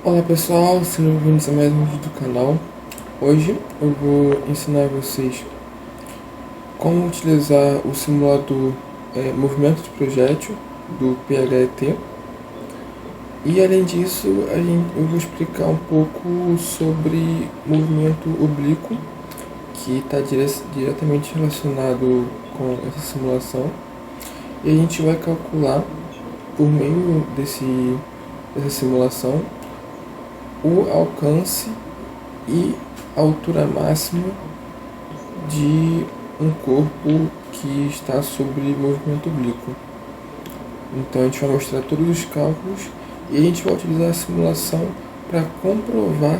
Olá pessoal, sejam bem-vindos a mais um vídeo do canal. Hoje eu vou ensinar vocês como utilizar o simulador movimento de projétil do PHET. E além disso, eu vou explicar um pouco sobre movimento oblíquo, que está diretamente relacionado com essa simulação. E a gente vai calcular, por meio dessa simulação, o alcance e a altura máxima de um corpo que está sobre movimento oblíquo. Então a gente vai mostrar todos os cálculos e a gente vai utilizar a simulação para comprovar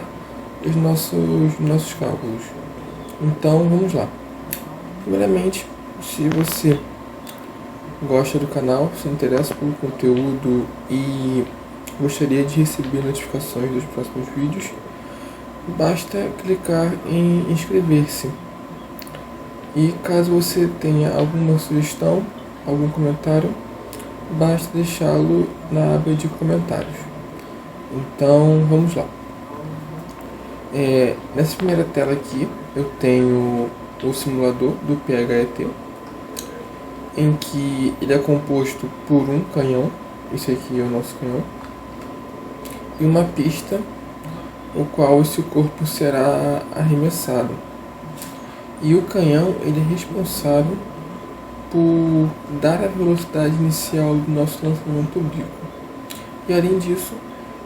os nossos cálculos. Então vamos lá. Primeiramente, se você gosta do canal, se interessa pelo conteúdo e gostaria de receber notificações dos próximos vídeos, basta clicar em inscrever-se. E caso você tenha alguma sugestão, algum comentário, basta deixá-lo na aba de comentários. Então vamos lá. Nessa primeira tela aqui eu tenho o simulador do PHET, em que ele é composto por um canhão, esse aqui é o nosso canhão, e uma pista, o qual esse corpo será arremessado. E o canhão ele é responsável por dar a velocidade inicial do nosso lançamento oblíquo. E além disso,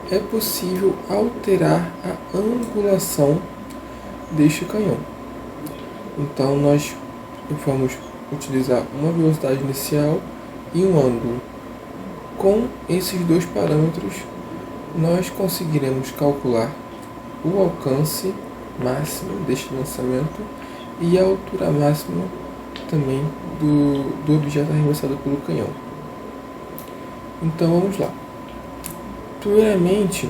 é possível alterar a angulação deste canhão. Então nós vamos utilizar uma velocidade inicial e um ângulo. Com esses dois parâmetros, nós conseguiremos calcular o alcance máximo deste lançamento e a altura máxima também do objeto arremessado pelo canhão. Então vamos lá. Primeiramente,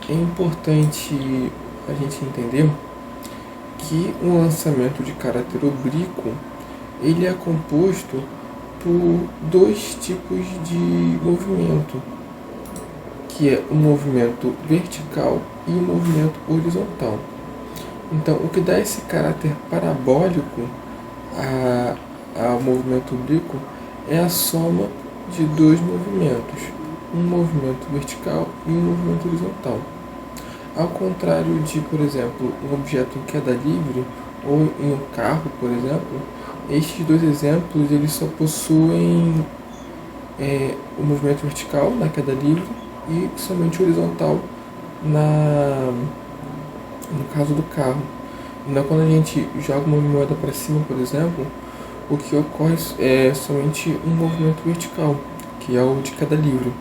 é importante a gente entender que um lançamento de caráter oblíquo ele é composto por dois tipos de movimento, que é o movimento vertical e o movimento horizontal. Então, o que dá esse caráter parabólico ao movimento oblíquo é a soma de dois movimentos, um movimento vertical e um movimento horizontal. Ao contrário de, por exemplo, um objeto em queda livre ou em um carro, por exemplo, estes dois exemplos eles só possuem o movimento vertical na queda livre e somente horizontal no caso do carro. Então, quando a gente joga uma moeda para cima, por exemplo, o que ocorre é somente um movimento vertical, que é o de queda livre.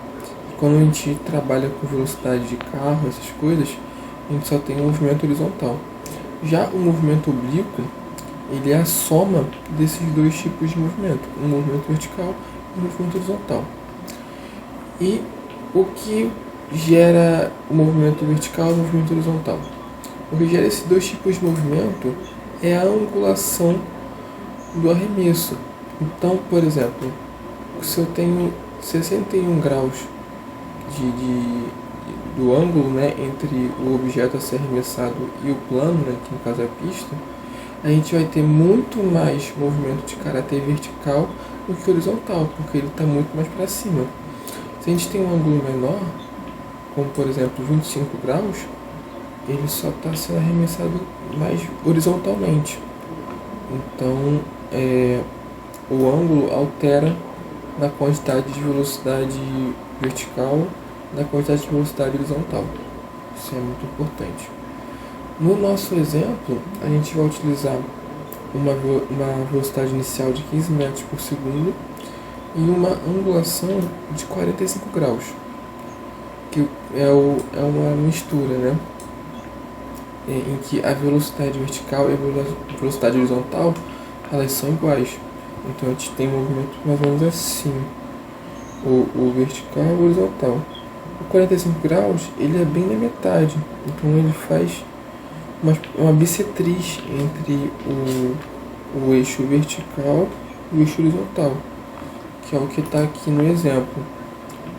E quando a gente trabalha com velocidade de carro, essas coisas, a gente só tem um movimento horizontal. Já o movimento oblíquo, ele é a soma desses dois tipos de movimento, um movimento vertical e um movimento horizontal. E o que gera o movimento vertical e o movimento horizontal? O que gera esses dois tipos de movimento é a angulação do arremesso. Então, por exemplo, se eu tenho 61 graus do ângulo, né, entre o objeto a ser arremessado e o plano, né, que no caso é a pista, a gente vai ter muito mais movimento de caráter vertical do que horizontal, porque ele está muito mais para cima. Se a gente tem um ângulo menor, como por exemplo 25 graus, ele só está sendo arremessado mais horizontalmente. Então, o ângulo altera na quantidade de velocidade vertical, na quantidade de velocidade horizontal. Isso é muito importante. No nosso exemplo, a gente vai utilizar uma velocidade inicial de 15 metros por segundo e uma angulação de 45 graus, que é uma mistura, né? Em que a velocidade vertical e a velocidade horizontal elas são iguais. Então a gente tem um movimento mais ou menos assim, o vertical e o horizontal. O 45 graus ele é bem na metade, então ele faz uma bissetriz entre o eixo vertical e o eixo horizontal, que é o que está aqui no exemplo.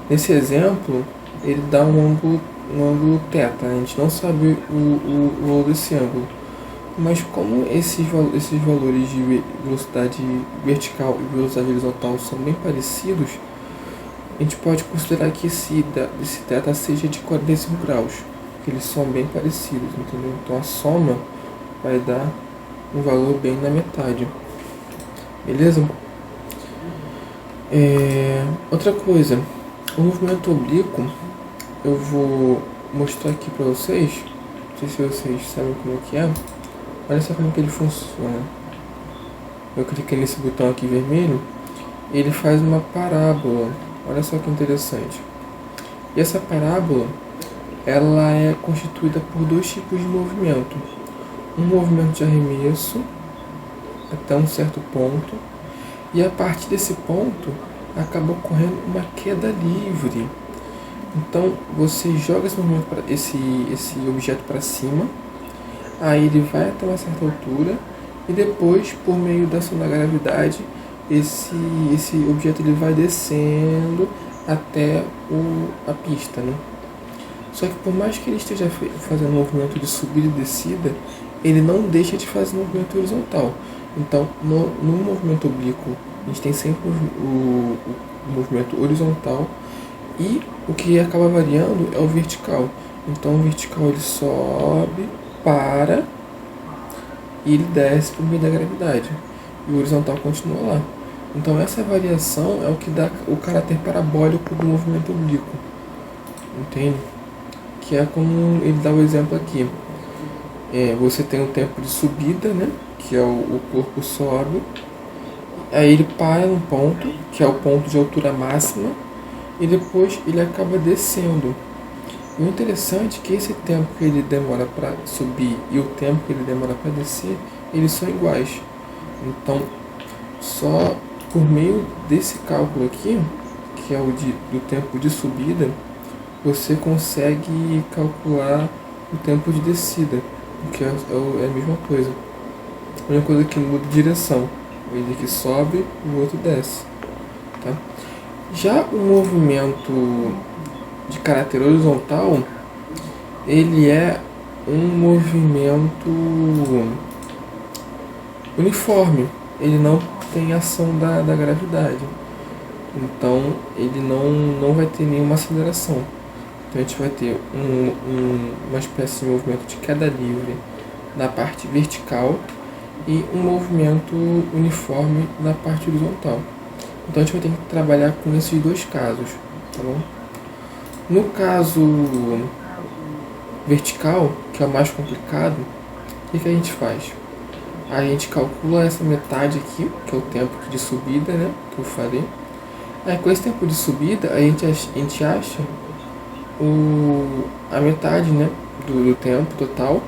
Nesse exemplo, ele dá um ângulo um ângulo θ, a gente não sabe o valor desse ângulo. Mas como esses valores de velocidade vertical e velocidade horizontal são bem parecidos, a gente pode considerar que esse θ seja de 45 graus, porque eles são bem parecidos, entendeu? Então a soma vai dar um valor bem na metade, beleza? Outra coisa, o movimento oblíquo, eu vou mostrar aqui para vocês, não sei se vocês sabem como é que é. Olha só como que ele funciona. Eu cliquei nesse botão aqui vermelho, ele faz uma parábola. Olha só que interessante. E essa parábola, ela é constituída por dois tipos de movimento. Um movimento de arremesso até um certo ponto, e a partir desse ponto acaba ocorrendo uma queda livre. Então você joga esse objeto para cima, aí ele vai até uma certa altura e depois, por meio da ação da gravidade, esse objeto ele vai descendo até a pista, né? Só que por mais que ele esteja fazendo um movimento de subida e descida, ele não deixa de fazer um movimento horizontal. Então, no movimento oblíquo, a gente tem sempre o movimento horizontal, e o que acaba variando é o vertical. Então, o vertical ele sobe, para, e ele desce por meio da gravidade. E o horizontal continua lá. Então, essa variação é o que dá o caráter parabólico do movimento oblíquo. Entende? Que é como ele dá o exemplo aqui. Você tem o tempo de subida, né? Que é o corpo sobe. Aí ele para num ponto, que é o ponto de altura máxima. E depois ele acaba descendo. E o interessante é que esse tempo que ele demora para subir e o tempo que ele demora para descer, eles são iguais. Então, só por meio desse cálculo aqui, que é o do tempo de subida, você consegue calcular o tempo de descida, porque é a mesma coisa. A única coisa que muda de direção. Ele que sobe, o outro desce. Tá? Já o movimento de caráter horizontal, ele é um movimento uniforme. Ele não tem ação da gravidade. Então, ele não vai ter nenhuma aceleração. Então, a gente vai ter uma espécie de movimento de queda livre na parte vertical e um movimento uniforme na parte horizontal. Então a gente vai ter que trabalhar com esses dois casos, tá bom? No caso vertical, que é o mais complicado, o que a gente faz? A gente calcula essa metade aqui, que é o tempo de subida, né, que eu falei. Aí com esse tempo de subida, a gente acha a metade, né, do tempo total,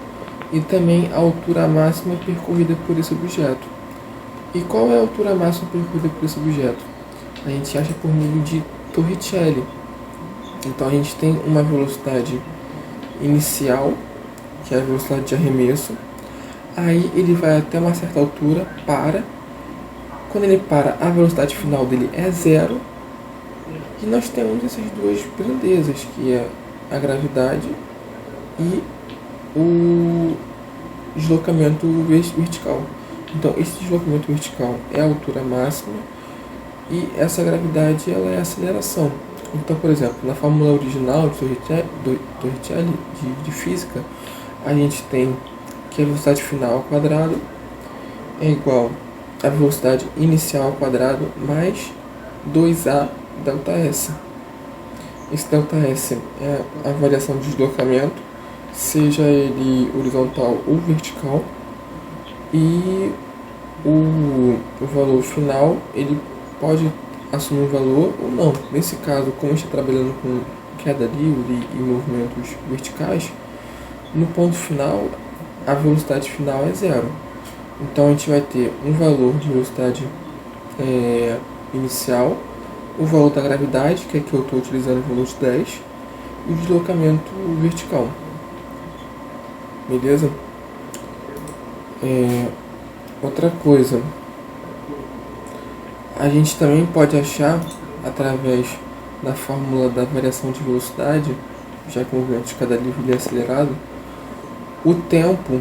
e também a altura máxima percorrida por esse objeto. E qual é a altura máxima percorrida por esse objeto? A gente acha por meio de Torricelli. Então a gente tem uma velocidade inicial, que é a velocidade de arremesso. Aí ele vai até uma certa altura, para. Quando ele para, a velocidade final dele é zero. E nós temos essas duas grandezas, que é a gravidade e o deslocamento vertical. Então esse deslocamento vertical é a altura máxima e essa gravidade ela é a aceleração. Então, por exemplo, na fórmula original de Torricelli de física, a gente tem que a velocidade final ao quadrado é igual à velocidade inicial ao quadrado mais 2a ΔS. Esse ΔS é a variação de deslocamento, seja ele horizontal ou vertical, e o valor final ele pode assumir um valor ou não. Nesse caso, como a gente está trabalhando com queda livre e movimentos verticais, no ponto final a velocidade final é zero. Então a gente vai ter um valor de velocidade inicial, o valor da gravidade, que aqui eu estou utilizando o valor de 10, e o deslocamento vertical. Beleza? Outra coisa, a gente também pode achar, através da fórmula da variação de velocidade, já que o movimento de escada livre ele é acelerado, o tempo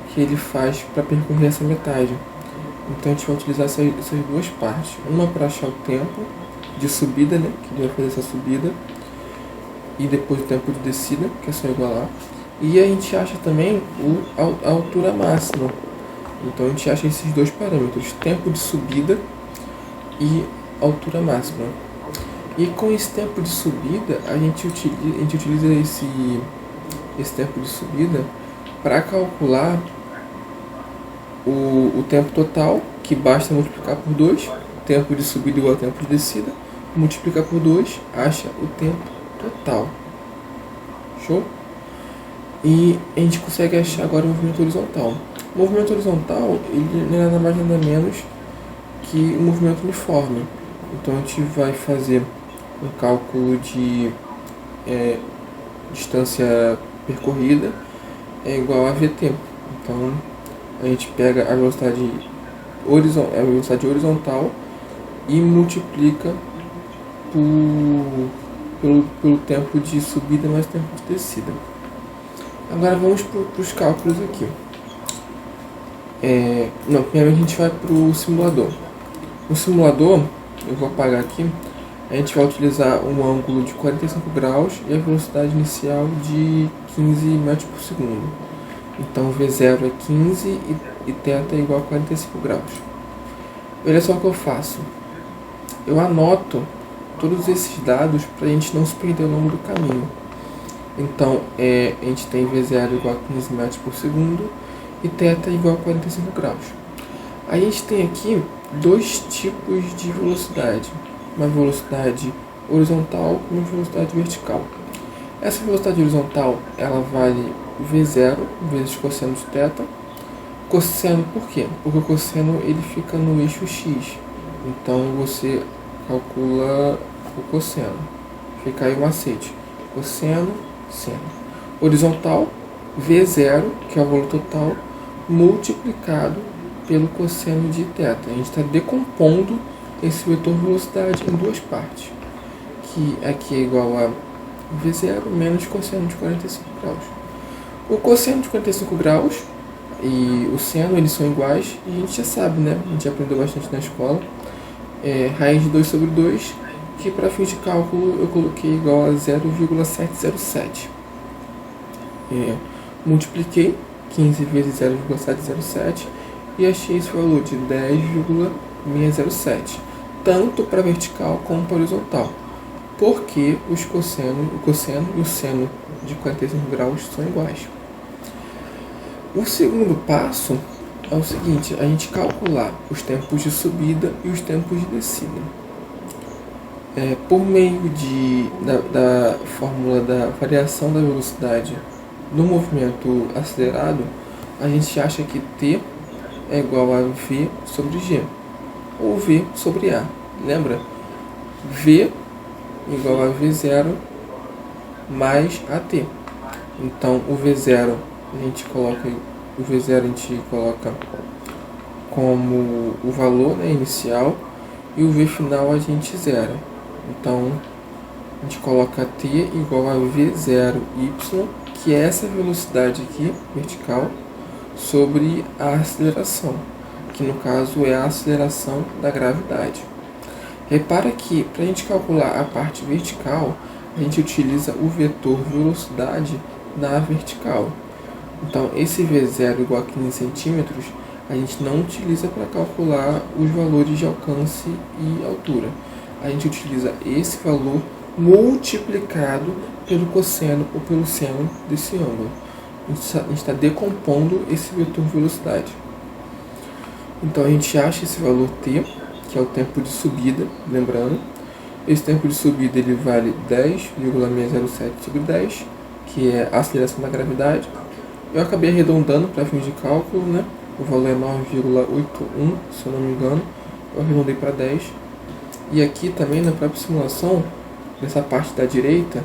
que ele faz para percorrer essa metade. Então a gente vai utilizar essas duas partes. Uma para achar o tempo de subida, né, que ele vai fazer essa subida, e depois o tempo de descida, que é só igualar. E a gente acha também a altura máxima. Então a gente acha esses dois parâmetros, tempo de subida e altura máxima. E com esse tempo de subida, a gente utiliza esse tempo de subida para calcular o tempo total, que basta multiplicar por 2, tempo de subida igual a tempo de descida, multiplicar por 2, acha o tempo total. Show? E a gente consegue achar agora o movimento horizontal. O movimento horizontal, ele não é nada mais nada menos que o movimento uniforme. Então a gente vai fazer um cálculo de distância percorrida é igual a VT. Então a gente pega a velocidade horizontal e multiplica pelo tempo de subida mais tempo de descida. Agora vamos para os cálculos aqui. Primeiro a gente vai para o simulador. No simulador, eu vou apagar aqui, a gente vai utilizar um ângulo de 45 graus e a velocidade inicial de 15 metros por segundo. Então V0 é 15 e θ é igual a 45 graus. Olha só o que eu faço. Eu anoto todos esses dados para a gente não se perder ao longo do caminho. Então a gente tem V0 igual a 15 metros por segundo e θ igual a 45 graus. A gente tem aqui dois tipos de velocidade. Uma velocidade horizontal e uma velocidade vertical. Essa velocidade horizontal, ela vale V0 vezes cosseno de θ. Cosseno por quê? Porque o cosseno ele fica no eixo X. Então você calcula o cosseno. Fica aí o macete. Cosseno, seno. Horizontal, V0, que é o valor total, multiplicado pelo cosseno de θ. A gente está decompondo esse vetor velocidade em duas partes. Que aqui é igual a V0 menos cosseno de 45 graus. O cosseno de 45 graus e o seno, eles são iguais, e a gente já sabe, né? A gente já aprendeu bastante na escola. Raiz de 2 sobre 2, que para fins de cálculo eu coloquei igual a 0,707. Multipliquei 15 vezes 0,707 e achei esse valor de 10,607, tanto para vertical como para horizontal, porque o cosseno e o seno de 45 graus são iguais. O segundo passo é o seguinte: a gente calcular os tempos de subida e os tempos de descida. Por meio da fórmula da variação da velocidade no movimento acelerado, a gente acha que T é igual a V sobre G, ou V sobre A. Lembra? V igual a V0 mais AT. Então o V0 a gente coloca como o valor, né, inicial, e o V final a gente zera. Então a gente coloca T igual a V0y, que é essa velocidade aqui, vertical, sobre a aceleração, que no caso é a aceleração da gravidade. Repara que para a gente calcular a parte vertical, a gente utiliza o vetor velocidade na vertical. Então esse V0 igual a 15 centímetros, a gente não utiliza para calcular os valores de alcance e altura. A gente utiliza esse valor multiplicado pelo cosseno ou pelo seno desse ângulo. A gente está decompondo esse vetor velocidade. Então a gente acha esse valor T, que é o tempo de subida, lembrando. Esse tempo de subida ele vale 10,607 sobre 10, que é a aceleração da gravidade. Eu acabei arredondando para fins de cálculo, né? O valor é 9,81, se eu não me engano. Eu arredondei para 10. E aqui também na própria simulação, nessa parte da direita,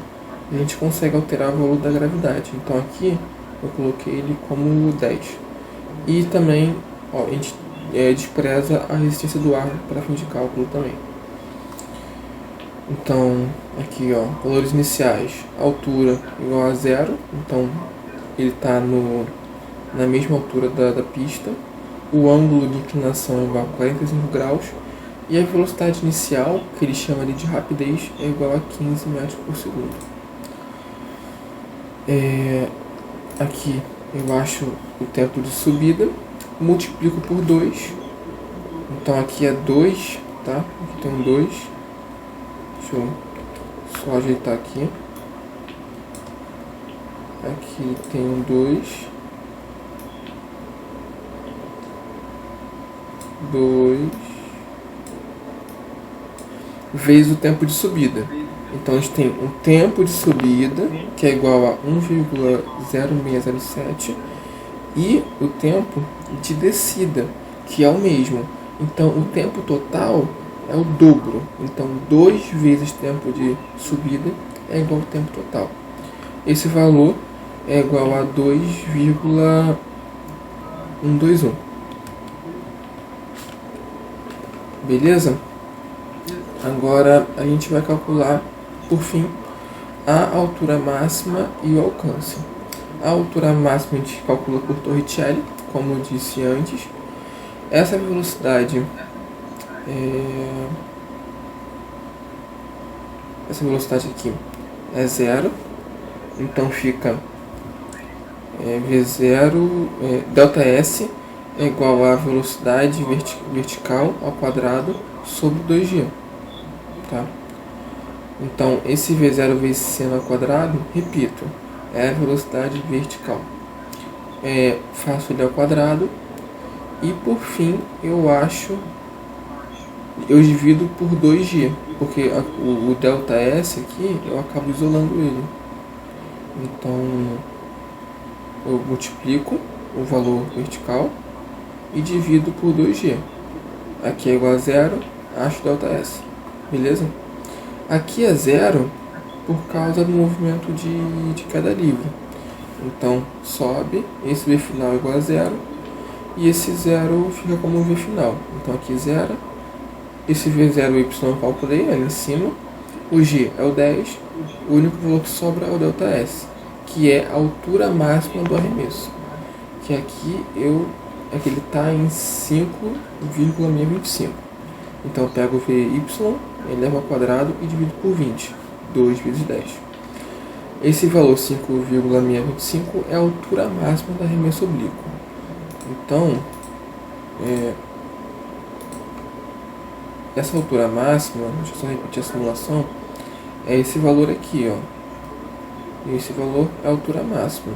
a gente consegue alterar o valor da gravidade. Então aqui eu coloquei ele como 10. E também a gente despreza a resistência do ar para fim de cálculo também. Então, aqui ó, valores iniciais, altura igual a 0, então ele está na mesma altura da pista. O ângulo de inclinação é igual a 45 graus. E a velocidade inicial, que ele chama ali de rapidez, é igual a 15 metros por segundo. Aqui eu acho o tempo de subida, multiplico por 2. Então aqui é 2, tá? Aqui tem um 2. Deixa eu só ajeitar aqui. Aqui tem um 2. 2 vezes o tempo de subida. Então a gente tem um tempo de subida, que é igual a 1,0607, e o tempo de descida, que é o mesmo. Então o tempo total é o dobro. Então 2 vezes tempo de subida é igual ao tempo total. Esse valor é igual a 2,121. Beleza? Agora a gente vai calcular, por fim, a altura máxima e o alcance. A altura máxima a gente calcula por Torricelli, como eu disse antes. Essa velocidade aqui é 0, então fica V0, ΔS é igual a velocidade vertical ao quadrado sobre 2G. Tá? Então, esse V0 vezes C ao quadrado, repito, é a velocidade vertical. Faço ele ao quadrado e, por fim, eu divido por 2G, porque o ΔS aqui, eu acabo isolando ele. Então, eu multiplico o valor vertical e divido por 2G. Aqui é igual a 0, acho ΔS. Beleza? Aqui é 0 por causa do movimento de queda livre. Então, sobe, esse V final é igual a 0, e esse 0 fica como V final. Então, aqui 0, esse V0 Y eu calculei ali em cima, o G é o 10, o único valor que sobra é o ΔS, que é a altura máxima do arremesso. Que aqui ele está em 5,625. Então eu pego o VY, elevo ao quadrado e divido por 20. 2 vezes 10. Esse valor 5,625 é a altura máxima do arremesso oblíquo. Então, essa altura máxima, deixa eu só repetir a simulação, é esse valor aqui, ó. E esse valor é a altura máxima.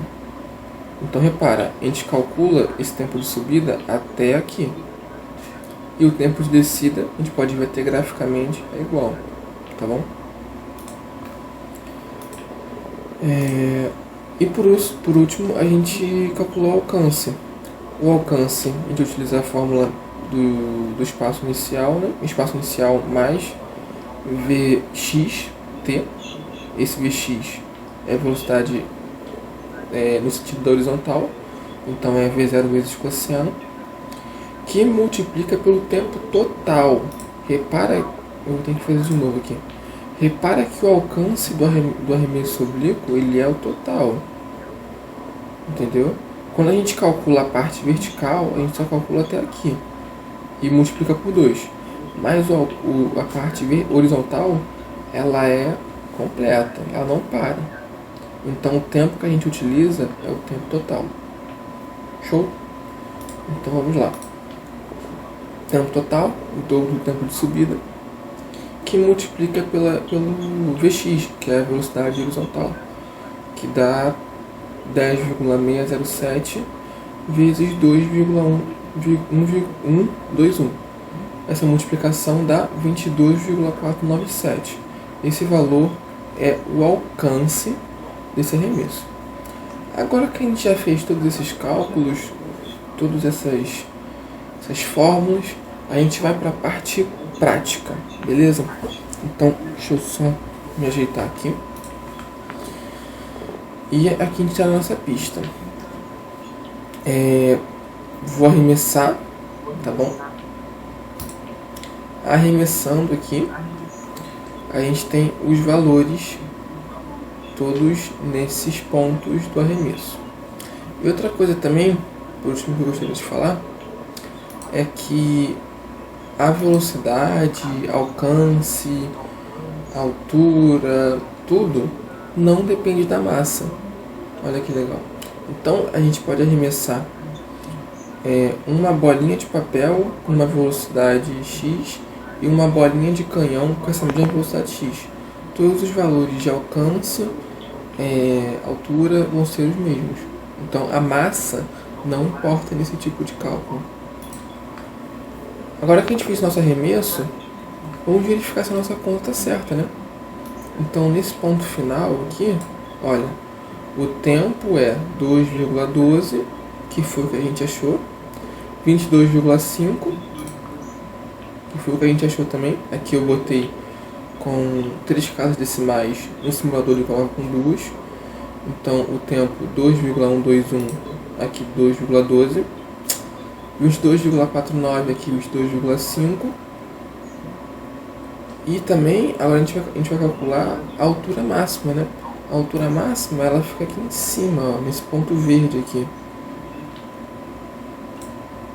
Então repara, a gente calcula esse tempo de subida até aqui. E o tempo de descida, a gente pode ver até graficamente, é igual, tá bom? E por último, a gente calculou o alcance. O alcance, a gente utiliza a fórmula do espaço inicial, né? Espaço inicial mais Vxt. Esse Vx é a velocidade no sentido da horizontal, então é V0 vezes cosseno, que multiplica pelo tempo total. Repara, eu tenho que fazer de novo aqui. Repara que o alcance do arremesso oblíquo, ele é o total. Entendeu? Quando a gente calcula a parte vertical, a gente só calcula até aqui. E multiplica por 2. Mas a parte horizontal, ela é completa, ela não para. Então o tempo que a gente utiliza é o tempo total. Show? Então vamos lá. Tempo total, o dobro do tempo de subida, que multiplica pelo Vx, que é a velocidade horizontal, que dá 10,607 vezes 2,121. Essa multiplicação dá 22,497. Esse valor é o alcance desse arremesso. Agora que a gente já fez todos esses cálculos, todas essas fórmulas, a gente vai para a parte prática, beleza? Então, deixa eu só me ajeitar aqui. E aqui a gente está na nossa pista. Vou arremessar, tá bom? Arremessando aqui, a gente tem os valores todos nesses pontos do arremesso. E outra coisa também, por último que eu gostaria de falar, é que a velocidade, alcance, altura, tudo não depende da massa. Olha que legal. Então a gente pode arremessar uma bolinha de papel com uma velocidade X e uma bolinha de canhão com essa mesma velocidade X. Todos os valores de alcance, altura vão ser os mesmos. Então a massa não importa nesse tipo de cálculo. Agora que a gente fez nosso arremesso, vamos verificar se a nossa conta está certa, né? Então nesse ponto final aqui, olha, o tempo é 2,12, que foi o que a gente achou, 22,5, que foi o que a gente achou também. Aqui eu botei com 3 casas decimais, no simulador ele coloca com 2. Então o tempo 2,121, aqui 2,12, 22,49 aqui 22,5. E também agora a gente vai calcular a altura máxima, né? A altura máxima ela fica aqui em cima, ó, nesse ponto verde aqui.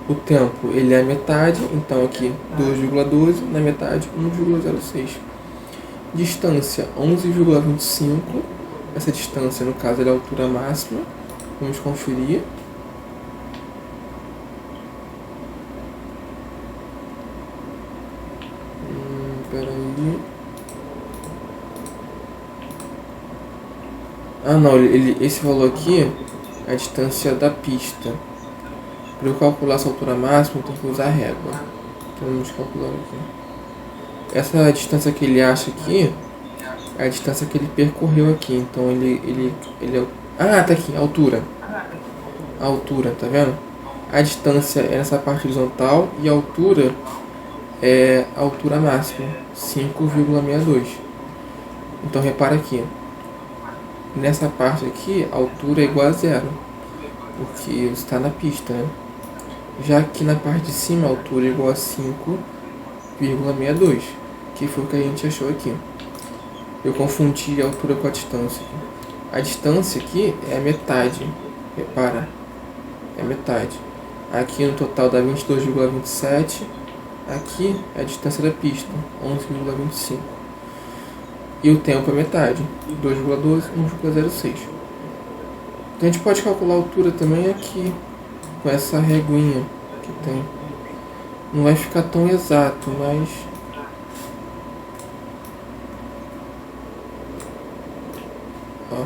O tempo ele é a metade, então aqui 2,12, na metade 1,06. Distância 11,25. Essa distância no caso é a altura máxima. Vamos conferir. Peraí. Ah não, esse valor aqui é a distância da pista. Para eu calcular essa altura máxima eu tenho que usar a régua. Então vamos calcular aqui. Essa distância que ele acha aqui é a distância que ele percorreu aqui. Então ele ah, tá aqui, altura. A altura, tá vendo? A distância é nessa parte horizontal e a altura é a altura máxima, 5,62. Então repara aqui. Nessa parte aqui, a altura é igual a zero, porque você está na pista, né? Já aqui na parte de cima, a altura é igual a 5,62, que foi o que a gente achou aqui. Eu confundi a altura com a distância. A distância aqui é a metade, repara, é metade. Aqui no total dá 22,27, aqui é a distância da pista, 11,25. E o tempo é metade, 2,12, 1,06. Então a gente pode calcular a altura também aqui, com essa reguinha que tem. Não vai ficar tão exato, mas... ó.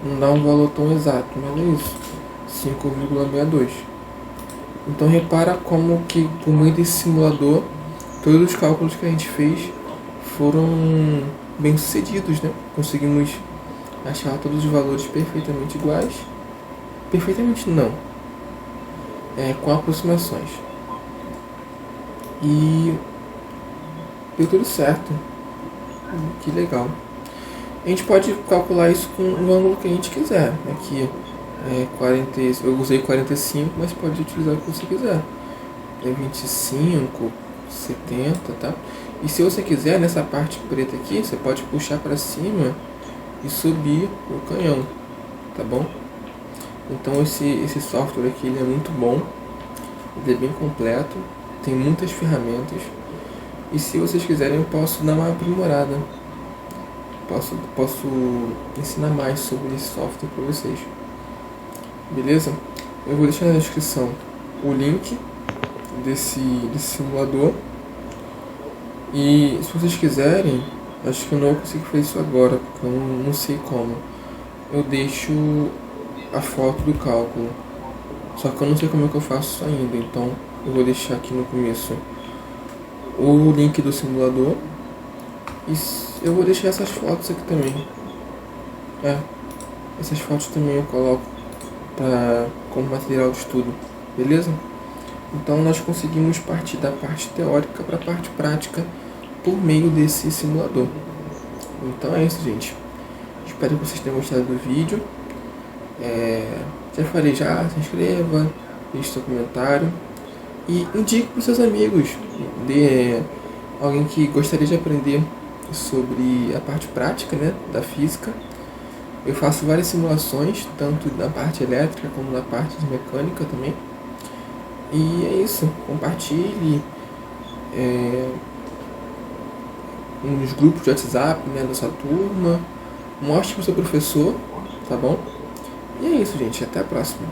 Não dá um valor tão exato, mas é isso. 5,62. Então repara como que por meio desse simulador todos os cálculos que a gente fez foram bem sucedidos, né? Conseguimos achar todos os valores perfeitamente iguais. Perfeitamente não. Com aproximações. E deu tudo certo. Que legal. A gente pode calcular isso com o ângulo que a gente quiser. Aqui 40, eu usei 45, mas pode utilizar o que você quiser. 25, 70, tá? E se você quiser, nessa parte preta aqui, você pode puxar para cima e subir o canhão, tá bom? Então esse software aqui ele é muito bom, ele é bem completo, tem muitas ferramentas. E se vocês quiserem, eu posso dar uma aprimorada. Posso ensinar mais sobre esse software para vocês. Beleza? Eu vou deixar na descrição o link desse simulador. E se vocês quiserem, acho que eu não consigo fazer isso agora, porque eu não sei como. Eu deixo a foto do cálculo. Só que eu não sei como é que eu faço isso ainda, então eu vou deixar aqui no começo o link do simulador. E eu vou deixar essas fotos aqui também. Essas fotos também eu coloco como material de estudo, beleza? Então nós conseguimos partir da parte teórica para a parte prática por meio desse simulador. Então é isso, gente. Espero que vocês tenham gostado do vídeo. Já falei, se inscreva, deixe seu comentário. E indique para os seus amigos, alguém que gostaria de aprender sobre a parte prática, né, da física. Eu faço várias simulações, tanto na parte elétrica como na parte de mecânica também. E é isso, compartilhe nos grupos de WhatsApp, né, da sua turma, mostre para o seu professor, tá bom? E é isso, gente, até a próxima.